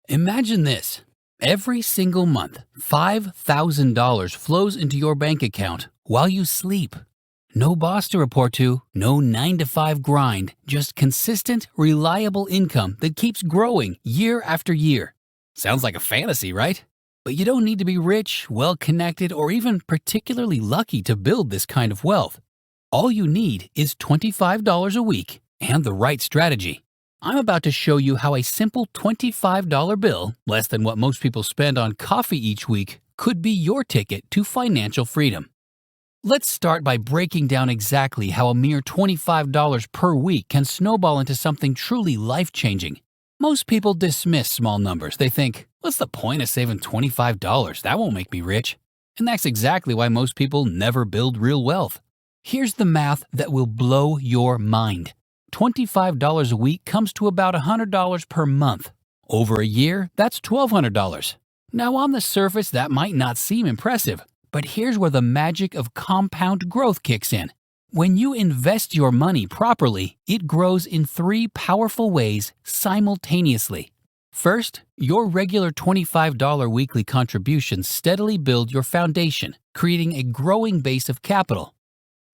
Imagine this. Every single month, $5,000 flows into your bank account while you sleep. No boss to report to, no 9 to 5 grind, just consistent, reliable income that keeps growing year after year. Sounds like a fantasy, right? But you don't need to be rich, well-connected, or even particularly lucky to build this kind of wealth. All you need is $25 a week and the right strategy. I'm about to show you how a simple $25 bill, less than what most people spend on coffee each week, could be your ticket to financial freedom. Let's start by breaking down exactly how a mere $25 per week can snowball into something truly life-changing. Most people dismiss small numbers. They think, what's the point of saving $25? That won't make me rich. And that's exactly why most people never build real wealth. Here's the math that will blow your mind. $25 a week comes to about $100 per month. Over a year, that's $1,200. Now, on the surface, that might not seem impressive, but here's where the magic of compound growth kicks in. When you invest your money properly, it grows in 3 powerful ways simultaneously. First, your regular $25 weekly contributions steadily build your foundation, creating a growing base of capital.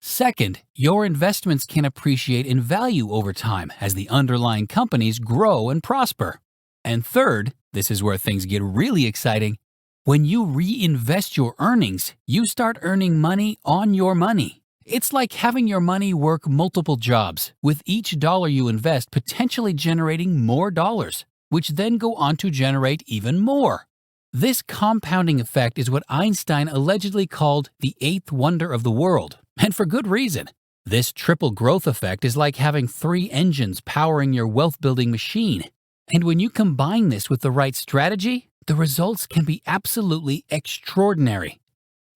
Second, your investments can appreciate in value over time as the underlying companies grow and prosper. And third, this is where things get really exciting. When you reinvest your earnings, you start earning money on your money. It's like having your money work multiple jobs, with each dollar you invest potentially generating more dollars, which then go on to generate even more. This compounding effect is what Einstein allegedly called the 8th wonder of the world, and for good reason. This triple growth effect is like having 3 engines powering your wealth-building machine. And when you combine this with the right strategy, the results can be absolutely extraordinary.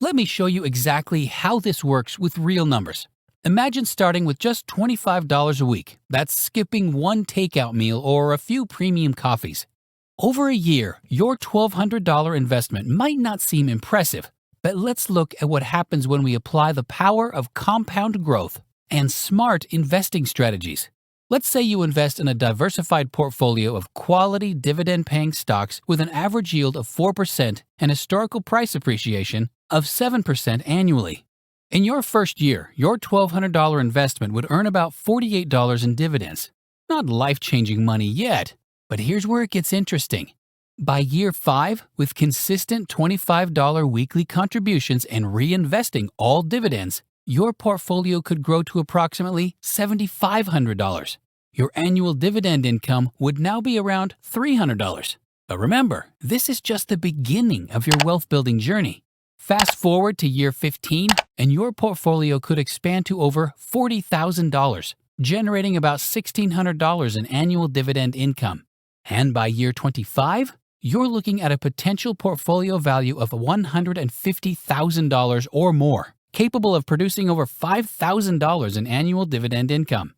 Let me show you exactly how this works with real numbers. Imagine starting with just $25 a week. That's skipping 1 takeout meal or a few premium coffees. Over a year, your $1,200 investment might not seem impressive, but let's look at what happens when we apply the power of compound growth and smart investing strategies. Let's say you invest in a diversified portfolio of quality dividend-paying stocks with an average yield of 4% and historical price appreciation of 7% annually. In your first year, your $1,200 investment would earn about $48 in dividends. Not life-changing money yet, but here's where it gets interesting. By year 5, with consistent $25 weekly contributions and reinvesting all dividends, your portfolio could grow to approximately $7,500. Your annual dividend income would now be around $300. But remember, this is just the beginning of your wealth-building journey. Fast forward to year 15, and your portfolio could expand to over $40,000, generating about $1,600 in annual dividend income. And by year 25, you're looking at a potential portfolio value of $150,000 or more, capable of producing over $5,000 in annual dividend income.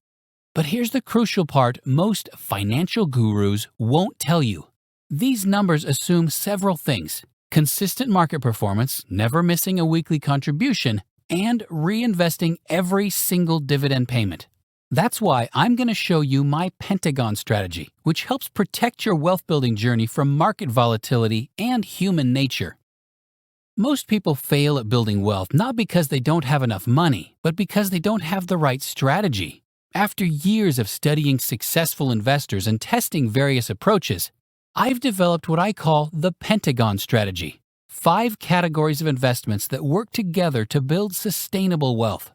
But here's the crucial part most financial gurus won't tell you. These numbers assume several things: consistent market performance, never missing a weekly contribution, and reinvesting every single dividend payment. That's why I'm going to show you my Pentagon Strategy, which helps protect your wealth-building journey from market volatility and human nature. Most people fail at building wealth not because they don't have enough money, but because they don't have the right strategy. After years of studying successful investors and testing various approaches, I've developed what I call the Pentagon Strategy, 5 categories of investments that work together to build sustainable wealth.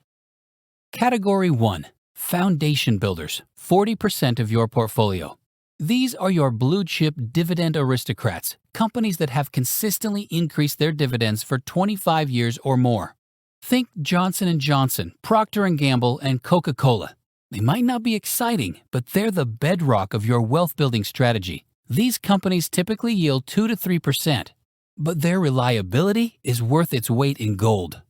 Category 1. Foundation builders, 40% of your portfolio. These are your blue-chip dividend aristocrats, companies that have consistently increased their dividends for 25 years or more. Think Johnson & Johnson, Procter & Gamble, and Coca-Cola. They might not be exciting, but they're the bedrock of your wealth-building strategy. These companies typically yield 2 to 3%, but their reliability is worth its weight in gold.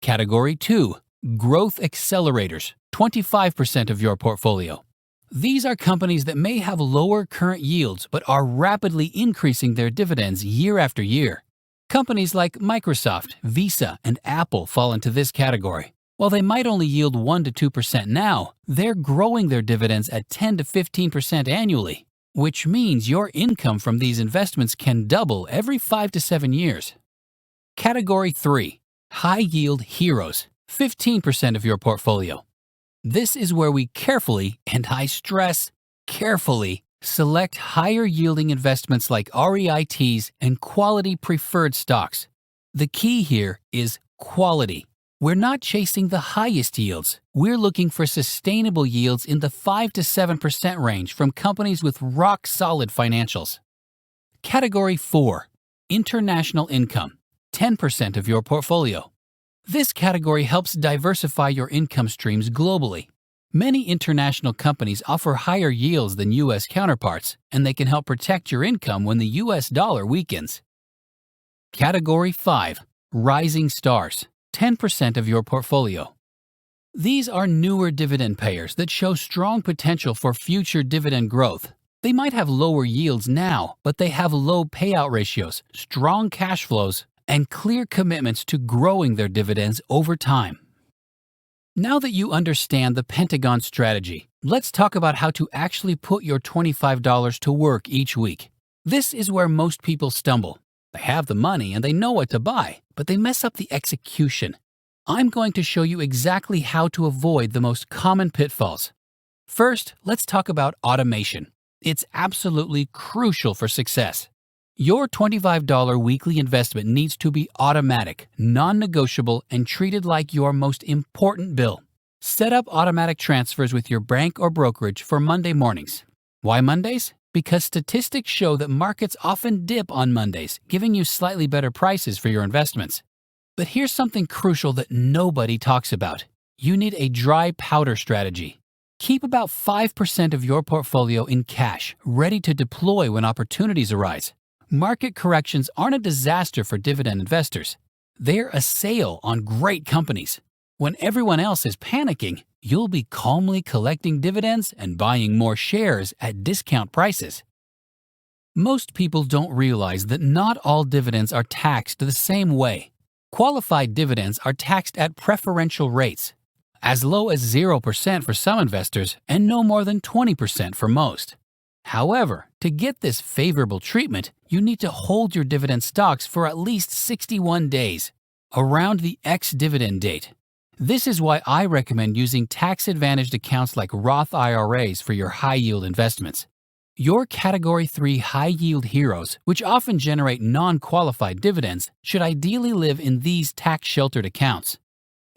Category 2. Growth accelerators, 25% of your portfolio. These are companies that may have lower current yields but are rapidly increasing their dividends year after year. Companies like Microsoft, Visa, and Apple fall into this category. While they might only yield 1 to 2% now, they're growing their dividends at 10 to 15% annually. which means your income from these investments can double every 5 to 7 years. Category 3. High Yield Heroes, 15% of your portfolio. This is where we carefully, and I stress carefully, select higher yielding investments like REITs and quality preferred stocks. The key here is quality. We're not chasing the highest yields. We're looking for sustainable yields in the 5 to 7% range from companies with rock-solid financials. Category 4. International Income, 10% of your portfolio. This category helps diversify your income streams globally. Many international companies offer higher yields than U.S. counterparts, and they can help protect your income when the U.S. dollar weakens. Category 5. Rising Stars, 10% of your portfolio. These are newer dividend payers that show strong potential for future dividend growth. They might have lower yields now, but they have low payout ratios, strong cash flows, and clear commitments to growing their dividends over time. Now that you understand the Pentagon Strategy, let's talk about how to actually put your $25 to work each week. This is where most people stumble. They have the money and they know what to buy, but they mess up the execution. I'm going to show you exactly how to avoid the most common pitfalls. First, let's talk about automation. It's absolutely crucial for success. Your $25 weekly investment needs to be automatic, non-negotiable, and treated like your most important bill. Set up automatic transfers with your bank or brokerage for Monday mornings. Why Mondays? Because statistics show that markets often dip on Mondays, giving you slightly better prices for your investments. But here's something crucial that nobody talks about. You need a dry powder strategy. Keep about 5% of your portfolio in cash, ready to deploy when opportunities arise. Market corrections aren't a disaster for dividend investors. They're a sale on great companies. When everyone else is panicking, you'll be calmly collecting dividends and buying more shares at discount prices. Most people don't realize that not all dividends are taxed the same way. Qualified dividends are taxed at preferential rates, as low as 0% for some investors and no more than 20% for most. However, to get this favorable treatment, you need to hold your dividend stocks for at least 61 days, around the ex-dividend date. This is why I recommend using tax-advantaged accounts like Roth IRAs for your high-yield investments. Your Category 3 high-yield heroes, which often generate non-qualified dividends, should ideally live in these tax-sheltered accounts.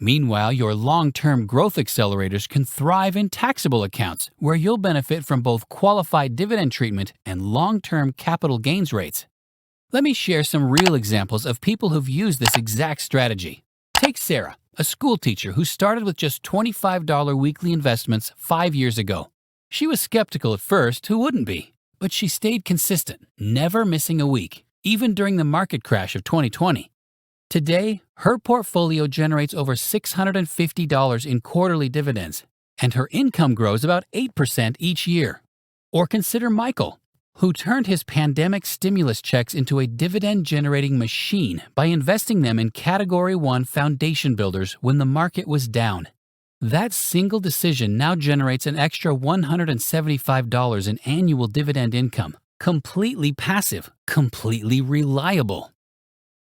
Meanwhile, your long-term growth accelerators can thrive in taxable accounts, where you'll benefit from both qualified dividend treatment and long-term capital gains rates. Let me share some real examples of people who've used this exact strategy. Take Sarah, a school teacher who started with just $25 weekly investments 5 years ago. She was skeptical at first, who wouldn't be? But she stayed consistent, never missing a week, even during the market crash of 2020. Today, her portfolio generates over $650 in quarterly dividends, and her income grows about 8% each year. Or consider Michael, who turned his pandemic stimulus checks into a dividend-generating machine by investing them in Category 1 foundation builders when the market was down. That single decision now generates an extra $175 in annual dividend income, completely passive, completely reliable.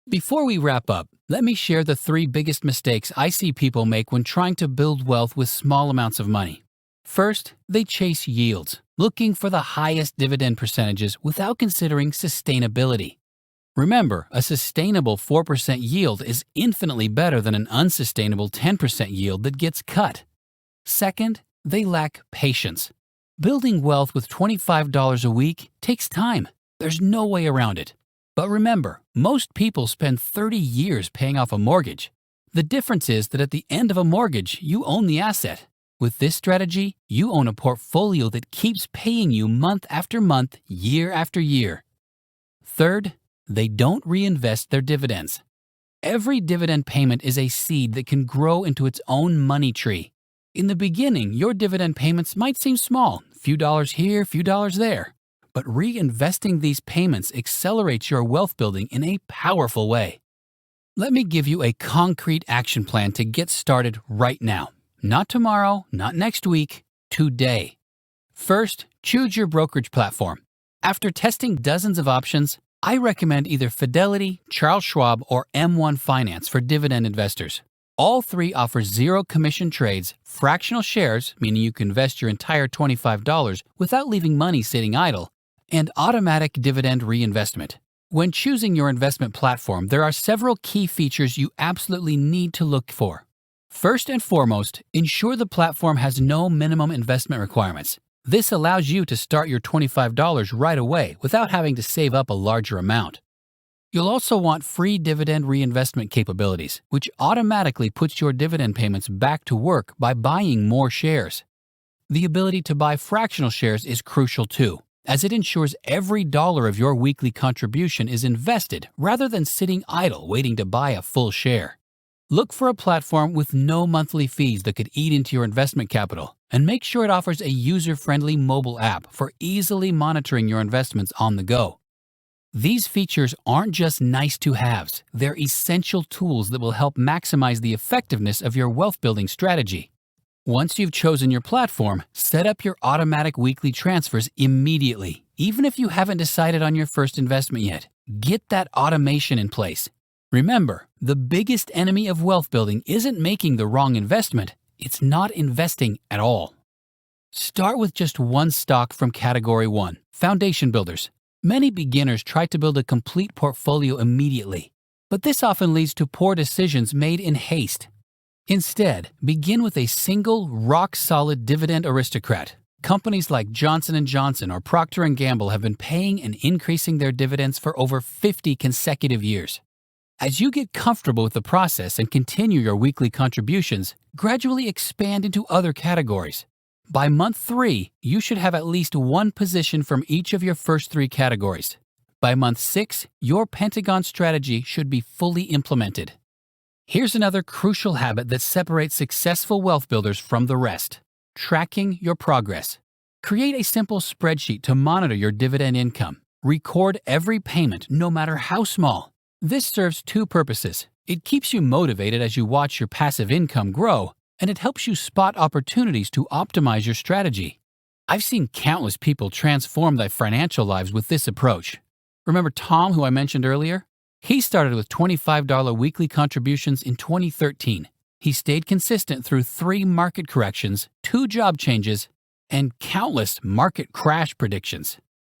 Before we wrap up, let me share the 3 biggest mistakes I see people make when trying to build wealth with small amounts of money. First, they chase yields, looking for the highest dividend percentages without considering sustainability. Remember, a sustainable 4% yield is infinitely better than an unsustainable 10% yield that gets cut. Second, they lack patience. Building wealth with $25 a week takes time. There's no way around it. But remember, most people spend 30 years paying off a mortgage. The difference is that at the end of a mortgage, you own the asset. With this strategy, you own a portfolio that keeps paying you month after month, year after year. Third, they don't reinvest their dividends. Every dividend payment is a seed that can grow into its own money tree. In the beginning, your dividend payments might seem small, few dollars here, few dollars there. But reinvesting these payments accelerates your wealth building in a powerful way. Let me give you a concrete action plan to get started right now. Not tomorrow, not next week, today. First, choose your brokerage platform. After testing dozens of options, I recommend either Fidelity, Charles Schwab, or M1 Finance for dividend investors. All three offer zero commission trades, fractional shares, meaning you can invest your entire $25 without leaving money sitting idle, and automatic dividend reinvestment. When choosing your investment platform, there are several key features you absolutely need to look for. First and foremost, ensure the platform has no minimum investment requirements. This allows you to start your $25 right away without having to save up a larger amount. You'll also want free dividend reinvestment capabilities, which automatically puts your dividend payments back to work by buying more shares. The ability to buy fractional shares is crucial too, as it ensures every dollar of your weekly contribution is invested rather than sitting idle waiting to buy a full share. Look for a platform with no monthly fees that could eat into your investment capital, and make sure it offers a user-friendly mobile app for easily monitoring your investments on the go. These features aren't just nice-to-haves, they're essential tools that will help maximize the effectiveness of your wealth-building strategy. Once you've chosen your platform, set up your automatic weekly transfers immediately, even if you haven't decided on your first investment yet. Get that automation in place. Remember, the biggest enemy of wealth building isn't making the wrong investment, it's not investing at all. Start with just one stock from Category 1, Foundation Builders. Many beginners try to build a complete portfolio immediately, but this often leads to poor decisions made in haste. Instead, begin with a single, rock-solid dividend aristocrat. Companies like Johnson & Johnson or Procter & Gamble have been paying and increasing their dividends for over 50 consecutive years. As you get comfortable with the process and continue your weekly contributions, gradually expand into other categories. By month 3, you should have at least one position from each of your first 3 categories. By month 6, your Pentagon strategy should be fully implemented. Here's another crucial habit that separates successful wealth builders from the rest: tracking your progress. Create a simple spreadsheet to monitor your dividend income. Record every payment, no matter how small. This serves 2 purposes. It keeps you motivated as you watch your passive income grow, and it helps you spot opportunities to optimize your strategy. I've seen countless people transform their financial lives with this approach. Remember Tom, who I mentioned earlier? He started with $25 weekly contributions in 2013. He stayed consistent through 3 market corrections, 2 job changes, and countless market crash predictions.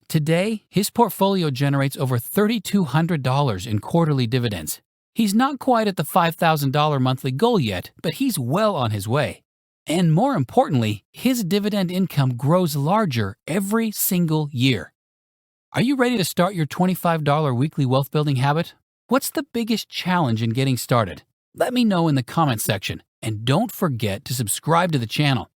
Today, his portfolio generates over $3,200 in quarterly dividends. He's not quite at the $5,000 monthly goal yet, but he's well on his way. And more importantly, his dividend income grows larger every single year. Are you ready to start your $25 weekly wealth building habit? What's the biggest challenge in getting started? Let me know in the comments section, and don't forget to subscribe to the channel.